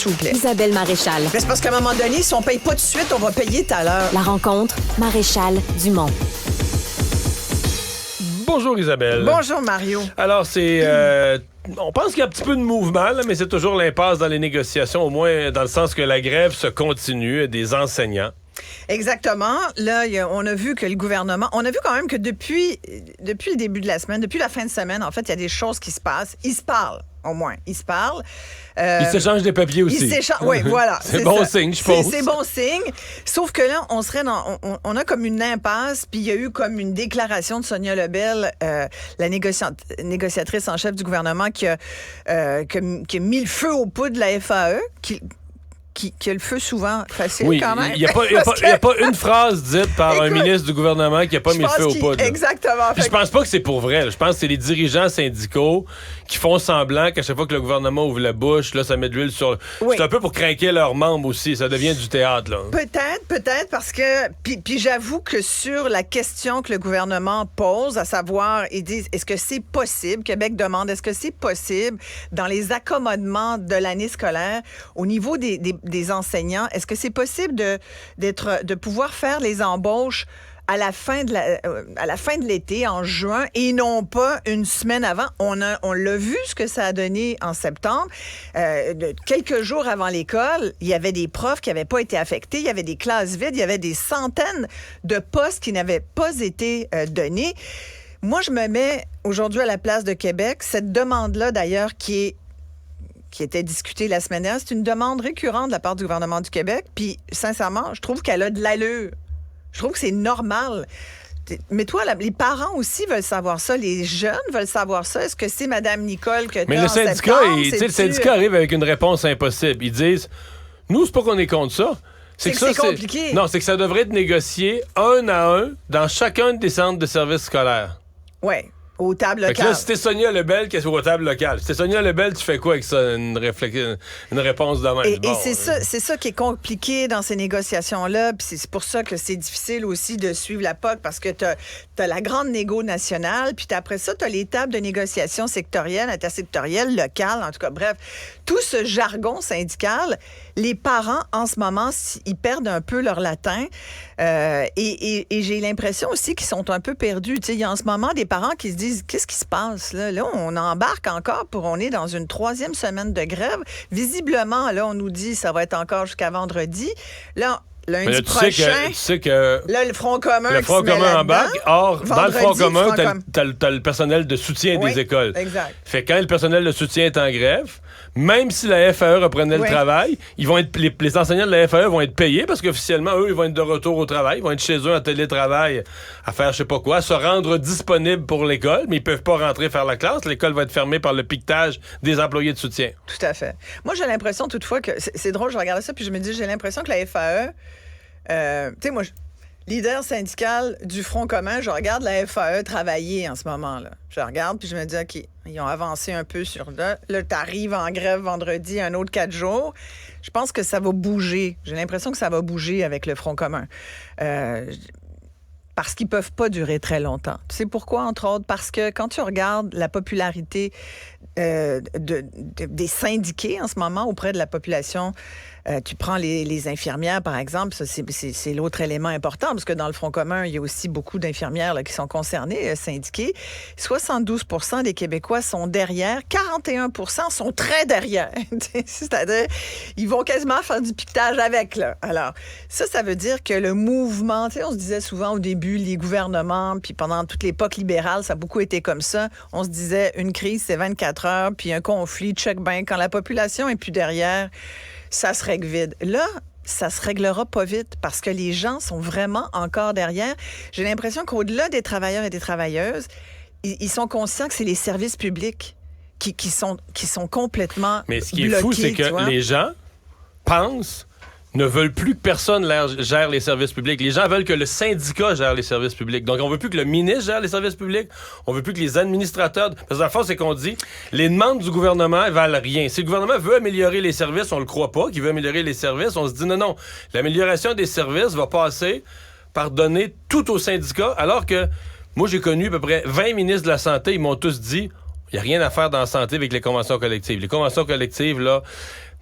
s'il vous plaît. Isabelle Maréchal. Mais c'est parce qu'à un moment donné, si on paye pas tout de suite, on va payer tout à l'heure. La rencontre, Maréchal Dumont. Bonjour Isabelle. Bonjour Mario. Alors on pense qu'il y a un petit peu de mouvement, là, mais c'est toujours l'impasse dans les négociations, au moins dans le sens que la grève se continue des enseignants. Exactement. Là, on a vu que le gouvernement... On a vu quand même que depuis le début de la semaine, depuis la fin de semaine, en fait, il y a des choses qui se passent. Ils se parlent, au moins. Ils se parlent. Ils s'échangent des papiers aussi. Oui, voilà. c'est bon signe, je pense. C'est bon signe. Sauf que là, on a comme une impasse, puis il y a eu comme une déclaration de Sonia Lebel, la négociatrice en chef du gouvernement, qui a mis le feu au poudre de la FAE, qui a le feu souvent facile quand même. Il n'y a pas une phrase dite par un ministre du gouvernement qui n'a pas mis le feu au poudre. Exactement. Je pense pas que c'est pour vrai. Je pense que c'est les dirigeants syndicaux qui font semblant qu'à chaque fois que le gouvernement ouvre la bouche, là, ça met de l'huile sur... Oui. C'est un peu pour craquer leurs membres aussi. Ça devient du théâtre, là. Peut-être, parce que... Puis j'avoue que sur la question que le gouvernement pose, à savoir, ils disent, est-ce que c'est possible, Québec demande, est-ce que c'est possible, dans les accommodements de l'année scolaire, au niveau des enseignants, est-ce que c'est possible de pouvoir faire les embauches à la fin de l'été, en juin, et non pas une semaine avant? On l'a vu, ce que ça a donné en septembre. Quelques jours avant l'école, il y avait des profs qui n'avaient pas été affectés, il y avait des classes vides, il y avait des centaines de postes qui n'avaient pas été donnés. Moi, je me mets aujourd'hui à la place de Québec. Cette demande-là, d'ailleurs, qui était discutée la semaine dernière, c'est une demande récurrente de la part du gouvernement du Québec. Puis, sincèrement, je trouve qu'elle a de l'allure. Je trouve que c'est normal. Mais toi, les parents aussi veulent savoir ça. Les jeunes veulent savoir ça. Est-ce que c'est Mme Nicole que Mais le syndicat arrive avec une réponse impossible. Ils disent, nous, c'est pas qu'on est contre ça. C'est compliqué. Non, c'est que ça devrait être négocié un à un dans chacun des centres de services scolaires. Oui. Aux tables locales. Fait que là, si t'es Sonia Lebel, qu'est-ce aux tables locales? Si t'es Sonia Lebel, tu fais quoi avec ça? Une réponse de même. Et c'est ça qui est compliqué dans ces négociations-là. Puis c'est pour ça que c'est difficile aussi de suivre la POC, parce que t'as la grande négo nationale, puis après ça, t'as les tables de négociation sectorielles, intersectorielles, locales, en tout cas, bref. Tout ce jargon syndical, les parents, en ce moment, ils perdent un peu leur latin. Et j'ai l'impression aussi qu'ils sont un peu perdus. Tu sais, il y a en ce moment des parents qui se disent, qu'est-ce qui se passe là? Là, on embarque encore on est dans une 3e semaine de grève. Visiblement, là, on nous dit ça va être encore jusqu'à vendredi. Là, lundi prochain, tu sais que là, le Front commun embarque. Or, dans le Front commun, t'as le personnel de soutien des écoles. Exact. Fait que quand le personnel de soutien est en grève, même si la FAE reprenait le travail, ils vont être, les enseignants de la FAE vont être payés parce qu'officiellement, eux, ils vont être de retour au travail. Ils vont être chez eux en télétravail à faire je sais pas quoi, se rendre disponibles pour l'école, mais ils peuvent pas rentrer faire la classe. L'école va être fermée par le piquetage des employés de soutien. Tout à fait. Moi, j'ai l'impression toutefois que... C'est drôle, je regardais ça, puis je me dis, j'ai l'impression que la FAE... tu sais, moi, leader syndical du Front commun, je regarde la FAE travailler en ce moment-là. Je regarde, puis je me dis, OK, ils ont avancé un peu sur là. Là, t'arrives en grève vendredi, un autre 4 jours. Je pense que ça va bouger. J'ai l'impression que ça va bouger avec le Front commun. Parce qu'ils peuvent pas durer très longtemps. Tu sais pourquoi, entre autres? Parce que quand tu regardes la popularité des syndiqués en ce moment auprès de la population, tu prends les infirmières, par exemple, ça, c'est l'autre élément important, parce que dans le Front commun, il y a aussi beaucoup d'infirmières là, qui sont concernées, syndiquées. 72% des Québécois sont derrière, 41% sont très derrière. C'est-à-dire, ils vont quasiment faire du piquetage avec, là. Alors, ça veut dire que le mouvement, tu sais, on se disait souvent au début, les gouvernements, puis pendant toute l'époque libérale, ça a beaucoup été comme ça. On se disait, une crise, c'est 24 heures, puis un conflit, check bien, quand la population est plus derrière, ça se règle vite. Là, ça se réglera pas vite parce que les gens sont vraiment encore derrière. J'ai l'impression qu'au-delà des travailleurs et des travailleuses, ils sont conscients que c'est les services publics qui sont complètement Mais ce qui est bloqués, fou, c'est que les gens ne veulent plus que personne gère les services publics. Les gens veulent que le syndicat gère les services publics. Donc, on veut plus que le ministre gère les services publics. On veut plus que les administrateurs... Parce que la force, c'est qu'on dit, les demandes du gouvernement valent rien. Si le gouvernement veut améliorer les services, on le croit pas qu'il veut améliorer les services. On se dit, non. L'amélioration des services va passer par donner tout aux syndicats, alors que moi, j'ai connu à peu près 20 ministres de la Santé. Ils m'ont tous dit, il n'y a rien à faire dans la santé avec les conventions collectives. Les conventions collectives, là...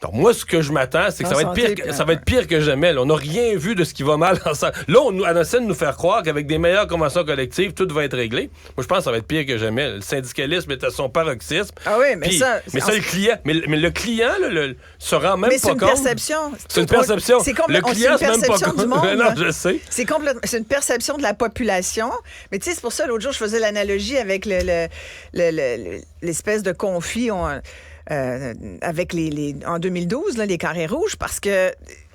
Donc, moi, ce que je m'attends, c'est que ça va être pire que jamais. Là. On n'a rien vu de ce qui va mal ensemble. Là, on essaie de nous faire croire qu'avec des meilleures conventions collectives, tout va être réglé. Moi, je pense que ça va être pire que jamais. Le syndicalisme est à son paroxysme. Ah oui, mais ça... le client... Mais le client, se rend même pas compte. Mais c'est une perception. C'est une perception. Le client, c'est même pas compte. Du monde, non, je sais. C'est une perception de la population. Mais tu sais, c'est pour ça, l'autre jour, je faisais l'analogie avec l'espèce de conflit... avec en 2012, là, les carrés rouges, parce que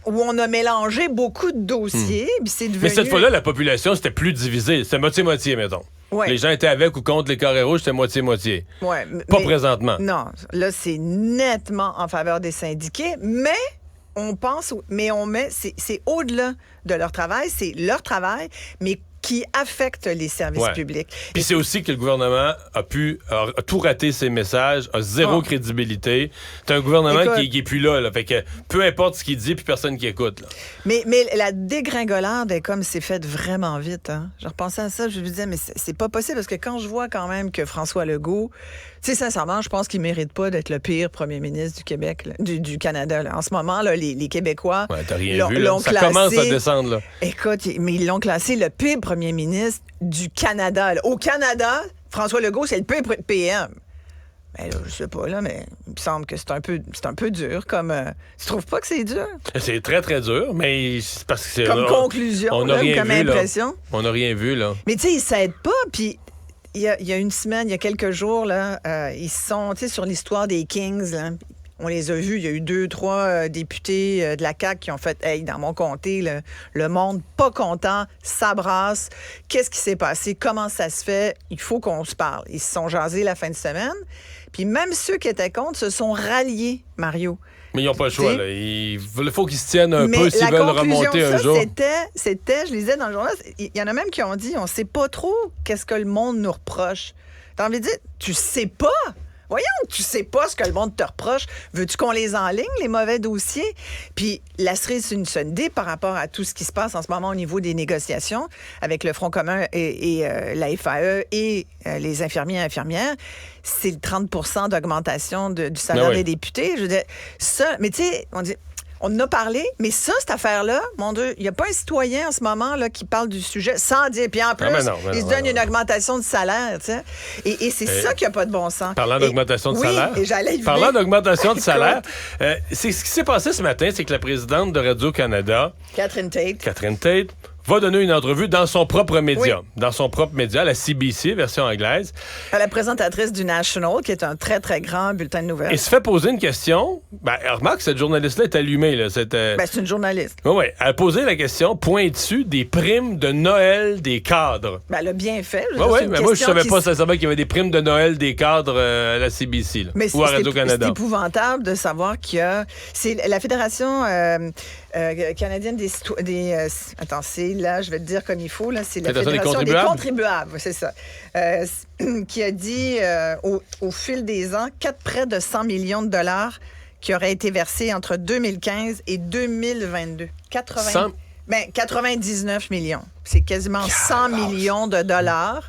où on a mélangé beaucoup de dossiers, puis c'est devenu... Mais cette fois-là, la population, c'était plus divisée. C'était moitié-moitié, mettons. Ouais. Les gens étaient avec ou contre les carrés rouges, c'était moitié-moitié. Ouais, pas présentement. Non, là, c'est nettement en faveur des syndiqués, mais on pense... Mais on met... C'est au-delà de leur travail, c'est leur travail, mais qui affecte les services publics. Puis c'est aussi que le gouvernement a tout raté ses messages, a zéro crédibilité. C'est un gouvernement qui est plus là. Fait que peu importe ce qu'il dit, puis personne qui écoute. Là. Mais la dégringolade est comme c'est fait vraiment vite. Hein? Je repensais à ça, je me disais, mais c'est pas possible, parce que quand je vois quand même que François Legault, tu sais, sincèrement, je pense qu'il mérite pas d'être le pire premier ministre du Québec, là, du Canada. Là. En ce moment, là, les Québécois t'as rien vu, là. Ça commence à descendre. Là. Écoute, mais ils l'ont classé le pire premier ministre du Canada. Là. Au Canada, François Legault, c'est le pire PM. Ben là, je sais pas, là, mais il me semble que c'est un peu dur. Comme, tu trouves pas que c'est dur? C'est très, très dur, mais c'est parce que c'est... Comme conclusion, on n'a rien comme vu, impression. Là. On n'a rien vu, là. Mais tu sais, ils s'aident pas, puis... Il y a une semaine, il y a quelques jours, là, ils sont, tu sais, sur l'histoire des Kings, là, on les a vus, il y a eu 2-3 députés de la CAQ qui ont fait « Hey, dans mon comté, le monde pas content, s'abrasse. Qu'est-ce qui s'est passé? Comment ça se fait? Il faut qu'on se parle. » Ils se sont jasés la fin de semaine. Puis même ceux qui étaient contre se sont ralliés, Mario. Mais ils n'ont pas le choix. Là. Il faut qu'ils se tiennent un peu s'ils veulent remonter un jour. C'était, je lisais dans le journal, il y en a même qui ont dit, on ne sait pas trop qu'est-ce que le monde nous reproche. T'as envie de dire, tu sais pas? Voyons, tu sais pas ce que le monde te reproche. Veux-tu qu'on les enligne, les mauvais dossiers? Puis la cerise sur une idée par rapport à tout ce qui se passe en ce moment au niveau des négociations avec le Front commun et la FAE et les infirmiers et infirmières, c'est le 30 d'augmentation du salaire des députés. Je veux dire, ça, mais tu sais, on en a parlé, mais ça, cette affaire-là, mon Dieu, il n'y a pas un citoyen en ce moment là, qui parle du sujet sans dire. Puis en plus, il se donne une augmentation de salaire, tu sais. Et c'est ça qui n'a pas de bon sens. Parlant d'augmentation de salaire. Et j'allais y Parlant d'augmentation de salaire, c'est ce qui s'est passé ce matin, c'est que la présidente de Radio-Canada, Catherine Tate, va donner une entrevue dans son propre média. Oui. Dans son propre média, la CBC, version anglaise. À la présentatrice du National, qui est un très, très grand bulletin de nouvelles. Et se fait poser une question. Remarque, cette journaliste-là est allumée. Là. C'est une journaliste. Oui. Elle a posé la question pointue des primes de Noël des cadres. Elle a bien fait. Oui, mais moi, je savais pas sincèrement qu'il y avait des primes de Noël des cadres à la CBC là, ou à Radio-Canada. C'est épouvantable de savoir qu'il y a... C'est la Fédération canadienne attends, là, je vais te dire comme il faut, là, c'est la Fédération des contribuables, c'est ça, qui a dit au fil des ans, près de 100 millions de dollars qui auraient été versés entre 2015 et 2022. 99 millions. C'est quasiment 100 millions de dollars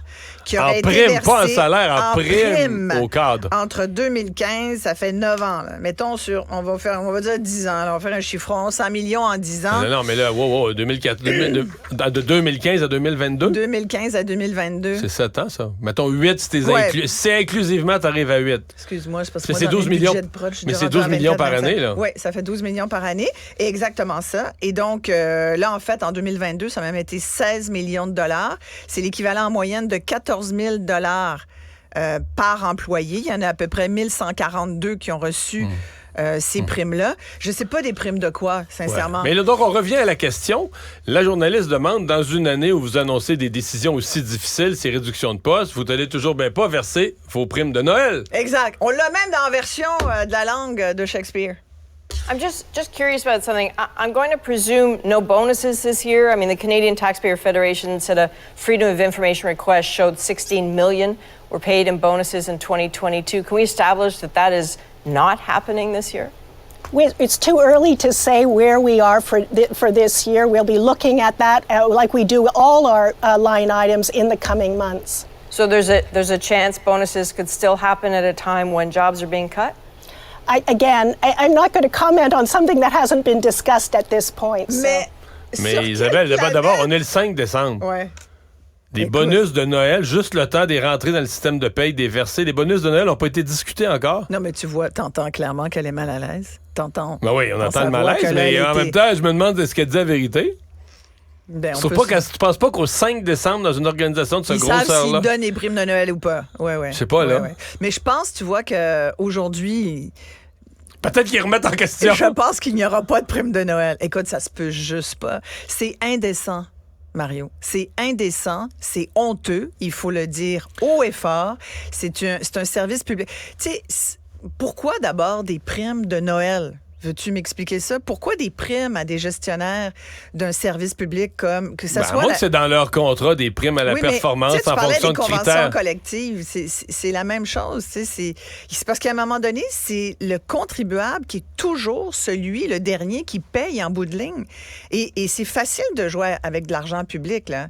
qui auraient été versés pas en salaire, en prime au cadre. Entre 2015, ça fait 9 ans. Là. Mettons on va dire 10 ans. Là. On va faire un chiffron, 100 millions en 10 ans. Non, mais là, de 2015 à 2022? 2015 à 2022. C'est 7 ans, ça. Mettons 8, c'est inclusivement, t'arrives à 8. Excuse-moi, c'est parce que c'est 12 millions. Mais c'est 12 millions par année, là. Oui, ça fait 12 millions par année. Et exactement ça. Et donc, là, en fait, en 2022, ça a même été 16 millions de dollars. C'est l'équivalent en moyenne de 14 000 dollars par employé. Il y en a à peu près 1142 qui ont reçu ces primes-là. Je ne sais pas des primes de quoi, sincèrement. Ouais. Mais là, donc, on revient à la question. La journaliste demande, dans une année où vous annoncez des décisions aussi difficiles, ces réductions de postes, vous n'allez toujours bien pas verser vos primes de Noël. Exact. On l'a même dans la version de la langue de Shakespeare. I'm just curious about something. I'm going to presume no bonuses this year. I mean, the Canadian Taxpayer Federation said a Freedom of Information request showed 16 million were paid in bonuses in 2022. Can we establish that is not happening this year? It's too early to say where we are for this year. We'll be looking at that like we do all our line items in the coming months. So there's a chance bonuses could still happen at a time when jobs are being cut? I'm not going to comment on something that hasn't been discussed at this point. So. Mais Isabelle, d'abord, on est le 5 décembre. Ouais. Des bonus de Noël, juste le temps des rentrées dans le système de paye, des versés. Les bonus de Noël n'ont pas été discutés encore. Non, mais tu vois, t'entends clairement qu'elle est mal à l'aise. T'entends. Ben oui, on entend le malaise, mais en même temps, je me demande est-ce qu'elle dit la vérité. Ben, Tu penses pas qu'au 5 décembre, dans une organisation de ce grosseur-là... Ils savent s'ils donnent les primes de Noël ou pas. Ouais. Je sais pas, là. Ouais. Mais je pense, tu vois, qu'aujourd'hui... Peut-être qu'ils remettent en question. Je pense qu'il n'y aura pas de prime de Noël. Écoute, ça se peut juste pas. C'est indécent. Mario, c'est indécent, c'est honteux, il faut le dire haut et fort. C'est un service public. Tu sais, pourquoi d'abord des primes de Noël? Veux-tu m'expliquer ça? Pourquoi des primes à des gestionnaires d'un service public comme que ça soit... Moi, c'est dans leur contrat des primes à la performance en fonction de critères. Tu parlais des conventions collectives, c'est la même chose. C'est parce qu'à un moment donné, c'est le contribuable qui est toujours le dernier qui paye en bout de ligne. Et c'est facile de jouer avec de l'argent public, là.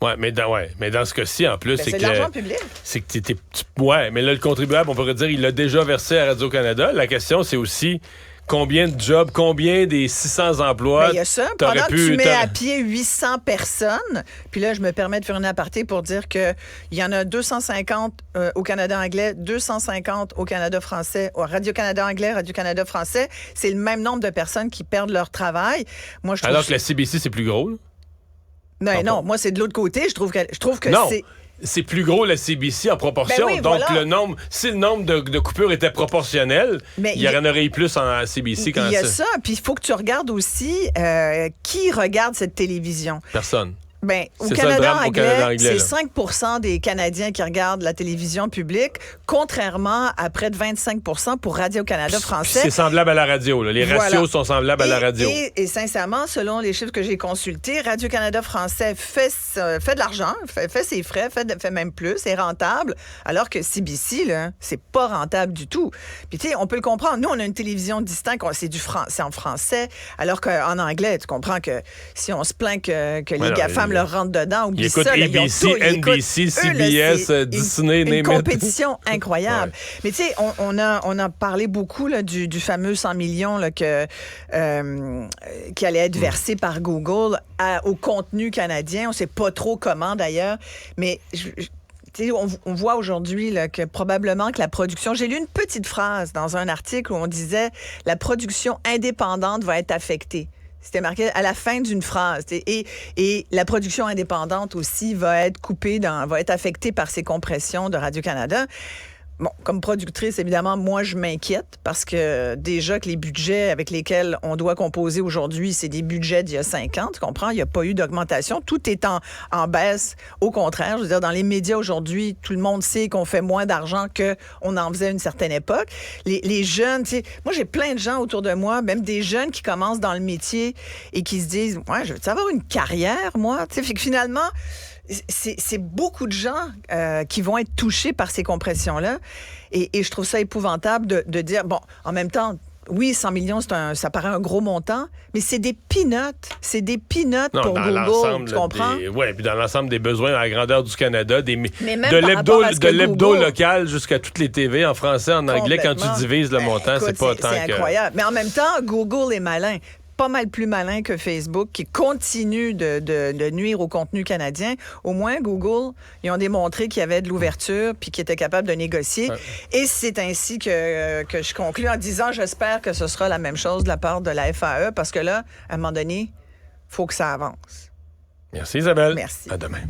Oui, mais dans ce cas-ci, en plus, c'est de l'argent public. C'est que mais là, le contribuable, on pourrait dire, il l'a déjà versé à Radio-Canada. La question, c'est aussi combien de jobs, combien des 600 emplois. Il y a ça. Pendant que tu mets à pied 800 personnes, puis là, je me permets de faire une aparté pour dire qu'il y en a 250 au Canada anglais, 250 au Canada français, au Radio-Canada anglais, Radio-Canada français. C'est le même nombre de personnes qui perdent leur travail. Moi, je trouve Alors que la CBC, c'est plus gros, là? Non, moi, c'est de l'autre côté. Je trouve que non. c'est... C'est plus gros la CBC en proportion. Ben oui, donc, voilà. si le nombre de coupures était proportionnel, il y en aurait eu plus en CBC qu'en... Il y a ça, puis il faut que tu regardes aussi qui regarde cette télévision. Personne. Ben, au Canada anglais, c'est 5 des Canadiens qui regardent la télévision publique, contrairement à près de 25 pour Radio-Canada français. C'est semblable à la radio. Là. Les ratios sont semblables à la radio. Et sincèrement, selon les chiffres que j'ai consultés, Radio-Canada français fait de l'argent, fait ses frais, fait même plus, est rentable, alors que CBC, là, c'est pas rentable du tout. Puis tu sais, on peut le comprendre. Nous, on a une télévision distincte, c'est en français, alors qu'en anglais, tu comprends que si on se plaint que les GAFAM leur rentrent dedans, oublie ça. Ils écoutent ABC, NBC, CBS, Disney, une compétition incroyable. Ouais. Mais tu sais, on a parlé beaucoup là, du fameux 100 millions là, qui allait être versé par Google au contenu canadien. On ne sait pas trop comment d'ailleurs, mais... On voit aujourd'hui là, que probablement que la production... J'ai lu une petite phrase dans un article où on disait « La production indépendante va être affectée ». C'était marqué à la fin d'une phrase. Et la production indépendante aussi va être va être affectée par ces compressions de Radio-Canada. Bon, comme productrice, évidemment, moi, je m'inquiète parce que déjà que les budgets avec lesquels on doit composer aujourd'hui, c'est des budgets d'il y a 5 ans, tu comprends? Il n'y a pas eu d'augmentation. Tout est en baisse. Au contraire, je veux dire, dans les médias aujourd'hui, tout le monde sait qu'on fait moins d'argent qu'on en faisait à une certaine époque. Les jeunes, tu sais, moi, j'ai plein de gens autour de moi, même des jeunes qui commencent dans le métier et qui se disent, ouais, je veux avoir une carrière, moi? Tu sais, fait que finalement... C'est beaucoup de gens qui vont être touchés par ces compressions-là. Et je trouve ça épouvantable de dire, bon, en même temps, oui, 100 millions, ça paraît un gros montant, mais c'est des peanuts. C'est des peanuts pour Google, tu comprends? Oui, puis dans l'ensemble des besoins à la grandeur du Canada, de l'hebdo local jusqu'à toutes les TV en français, en anglais, quand tu divises le montant, écoute, c'est pas tant que... C'est incroyable. Mais en même temps, Google est malin. Pas mal plus malin que Facebook, qui continue de nuire au contenu canadien. Au moins, Google, ils ont démontré qu'il y avait de l'ouverture puis qu'ils étaient capables de négocier. Ouais. Et c'est ainsi que je conclue en disant, j'espère que ce sera la même chose de la part de la FAE, parce que là, à un moment donné, il faut que ça avance. Merci Isabelle. Merci. À demain.